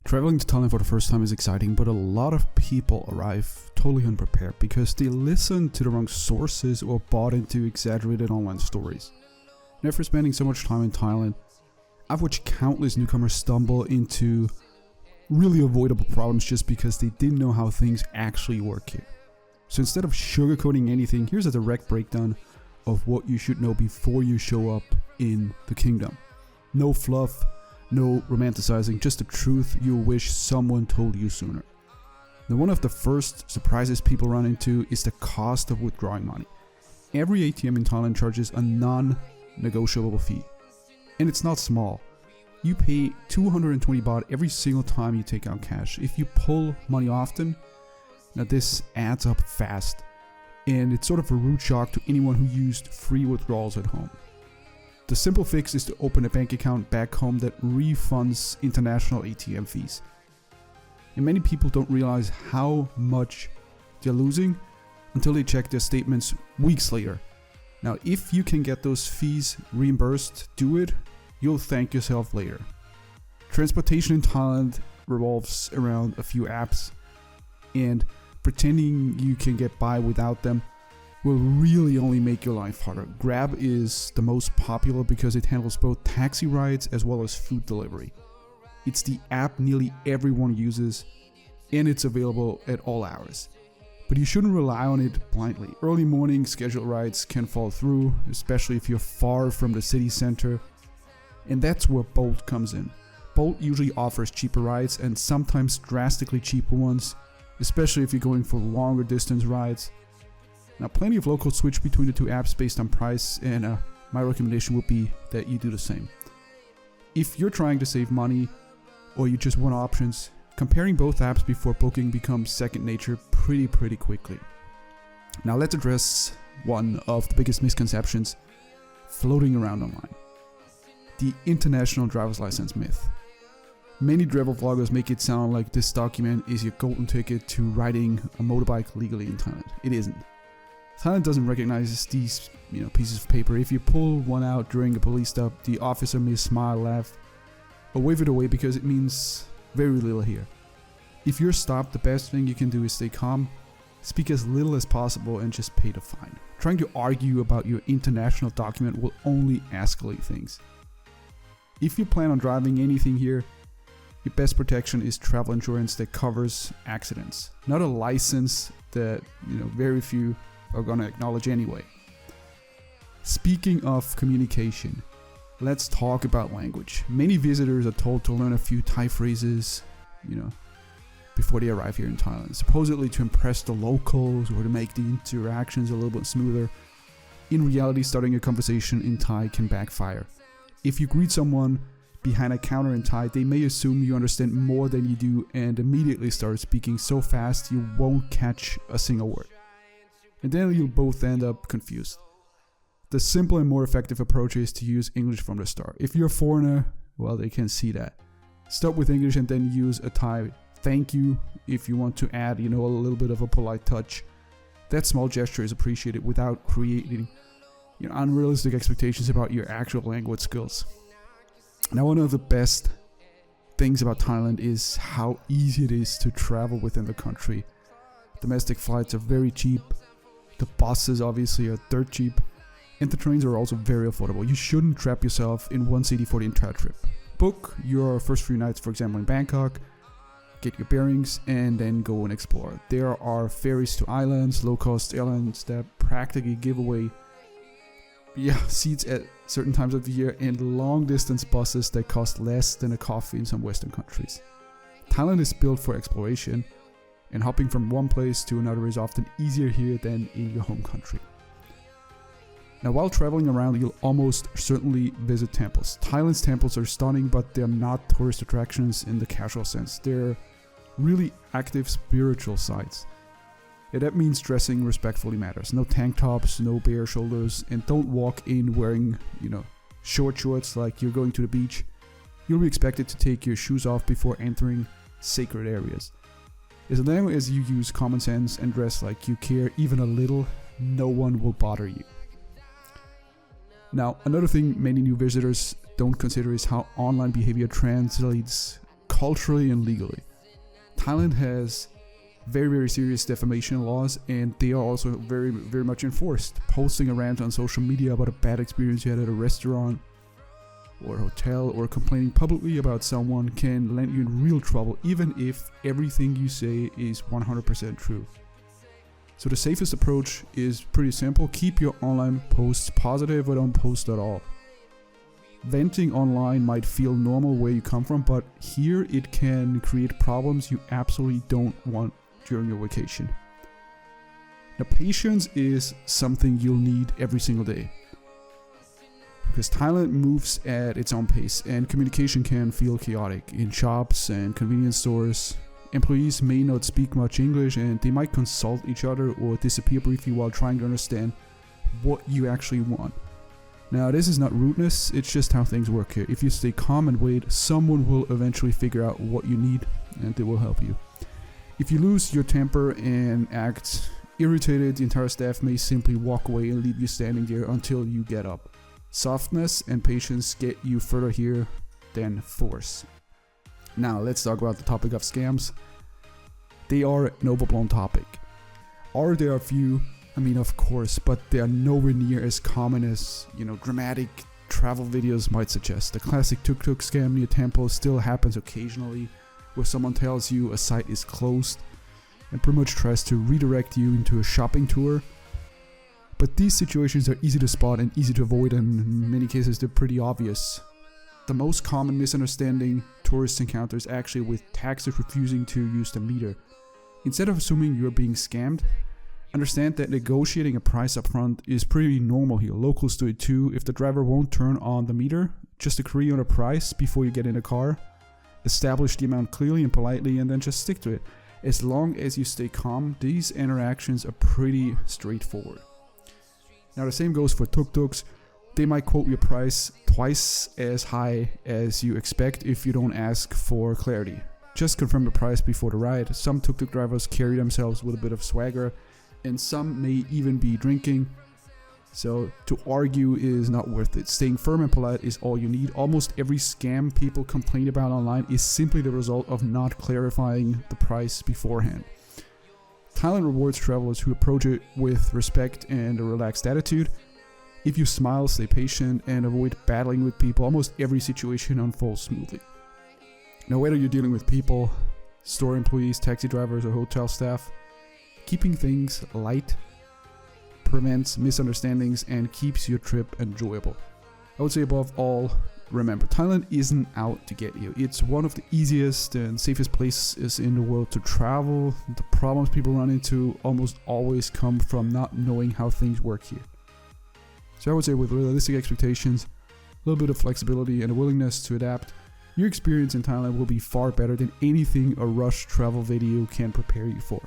Traveling to Thailand for the first time is exciting, but a lot of people arrive totally unprepared because they listened to the wrong sources or bought into exaggerated online stories. And after spending so much time in Thailand, I've watched countless newcomers stumble into really avoidable problems just because they didn't know how things actually work here. So instead of sugarcoating anything, here's a direct breakdown of what you should know before you show up in the kingdom. No fluff, no romanticizing, just the truth you wish someone told you sooner. Now, one of the first surprises people run into is the cost of withdrawing money. Every ATM in Thailand charges a non-negotiable fee. And it's not small. You pay 220 baht every single time you take out cash. If you pull money often, now this adds up fast. And it's sort of a rude shock to anyone who used free withdrawals at home. The simple fix is to open a bank account back home that refunds international ATM fees. And many people don't realize how much they're losing until they check their statements weeks later. Now, if you can get those fees reimbursed, do it. You'll thank yourself later. Transportation in Thailand revolves around a few apps, and pretending you can get by without them will really only make your life harder. Grab is the most popular because it handles both taxi rides as well as food delivery. It's the app nearly everyone uses, and it's available at all hours. But you shouldn't rely on it blindly. Early morning scheduled rides can fall through, especially if you're far from the city center. And that's where Bolt comes in. Bolt usually offers cheaper rides and sometimes drastically cheaper ones, especially if you're going for longer distance rides. Now, plenty of locals switch between the two apps based on price, and my recommendation would be that you do the same. If you're trying to save money or you just want options, comparing both apps before booking becomes second nature pretty quickly. Now let's address one of the biggest misconceptions floating around online. The international driver's license myth. Many travel vloggers make it sound like this document is your golden ticket to riding a motorbike legally in Thailand. It isn't. Thailand doesn't recognize these pieces of paper. If you pull one out during a police stop, the officer may smile, laugh, or wave it away because it means very little here. If you're stopped, the best thing you can do is stay calm, speak as little as possible, and just pay the fine. Trying to argue about your international document will only escalate things. If you plan on driving anything here, your best protection is travel insurance that covers accidents, not a license that very few are going to acknowledge anyway. Speaking of communication, let's talk about language. Many visitors are told to learn a few Thai phrases, before they arrive here in Thailand, supposedly to impress the locals or to make the interactions a little bit smoother. In reality, starting a conversation in Thai can backfire. If you greet someone behind a counter in Thai, they may assume you understand more than you do and immediately start speaking so fast you won't catch a single word. And then you'll both end up confused. The simple and more effective approach is to use English from the start. If you're a foreigner, well, they can see that. Start with English and then use a Thai thank you if you want to add, a little bit of a polite touch. That small gesture is appreciated without creating unrealistic expectations about your actual language skills. Now, one of the best things about Thailand is how easy it is to travel within the country. Domestic flights are very cheap. The buses obviously are dirt cheap. And the trains are also very affordable. You shouldn't trap yourself in one city for the entire trip. Book your first few nights, for example, in Bangkok. Get your bearings and then go and explore. There are ferries to islands, low-cost airlines that practically give away seats at certain times of the year, and long-distance buses that cost less than a coffee in some Western countries. Thailand is built for exploration, and hopping from one place to another is often easier here than in your home country. Now, while traveling around, you'll almost certainly visit temples. Thailand's temples are stunning, but they're not tourist attractions in the casual sense. They're really active spiritual sites. And that means dressing respectfully matters. No tank tops, no bare shoulders, and don't walk in wearing, short shorts like you're going to the beach. You'll be expected to take your shoes off before entering sacred areas. As long as you use common sense and dress like you care even a little, no one will bother you. Now, another thing many new visitors don't consider is how online behavior translates culturally and legally. Thailand has very, very serious defamation laws, and they are also very, very much enforced. Posting a rant on social media about a bad experience you had at a restaurant or a hotel, or complaining publicly about someone can land you in real trouble, even if everything you say is 100% true. So the safest approach is pretty simple. Keep your online posts positive or don't post at all. Venting online might feel normal where you come from, but here it can create problems you absolutely don't want during your vacation. Now, patience is something you'll need every single day, because Thailand moves at its own pace and communication can feel chaotic. In shops and convenience stores, employees may not speak much English and they might consult each other or disappear briefly while trying to understand what you actually want. Now, this is not rudeness, it's just how things work here. If you stay calm and wait, someone will eventually figure out what you need and they will help you. If you lose your temper and act irritated, the entire staff may simply walk away and leave you standing there until you get up. Softness and patience get you further here than force. Now, let's talk about the topic of scams. They are an overblown topic. Are there a few? I mean, of course, but they are nowhere near as common as, dramatic travel videos might suggest. The classic tuk-tuk scam near temples still happens occasionally, where someone tells you a site is closed and pretty much tries to redirect you into a shopping tour. But these situations are easy to spot and easy to avoid, and in many cases they're pretty obvious. The most common misunderstanding tourists encounter is actually with taxis refusing to use the meter. Instead of assuming you're being scammed, understand that negotiating a price up front is pretty normal here. Locals do it too. If the driver won't turn on the meter, just agree on a price before you get in the car. Establish the amount clearly and politely and then just stick to it. As long as you stay calm, these interactions are pretty straightforward. Now, the same goes for tuk-tuks. They might quote your price twice as high as you expect if you don't ask for clarity. Just confirm the price before the ride. Some tuk-tuk drivers carry themselves with a bit of swagger, and some may even be drinking. So to argue is not worth it. Staying firm and polite is all you need. Almost every scam people complain about online is simply the result of not clarifying the price beforehand. Thailand rewards travelers who approach it with respect and a relaxed attitude. If you smile, stay patient, and avoid battling with people, almost every situation unfolds smoothly. Now, whether you're dealing with people, store employees, taxi drivers, or hotel staff, keeping things light prevents misunderstandings and keeps your trip enjoyable. I would say above all, remember, Thailand isn't out to get you. It's one of the easiest and safest places in the world to travel. The problems people run into almost always come from not knowing how things work here. So I would say with realistic expectations, a little bit of flexibility and a willingness to adapt, your experience in Thailand will be far better than anything a rush travel video can prepare you for.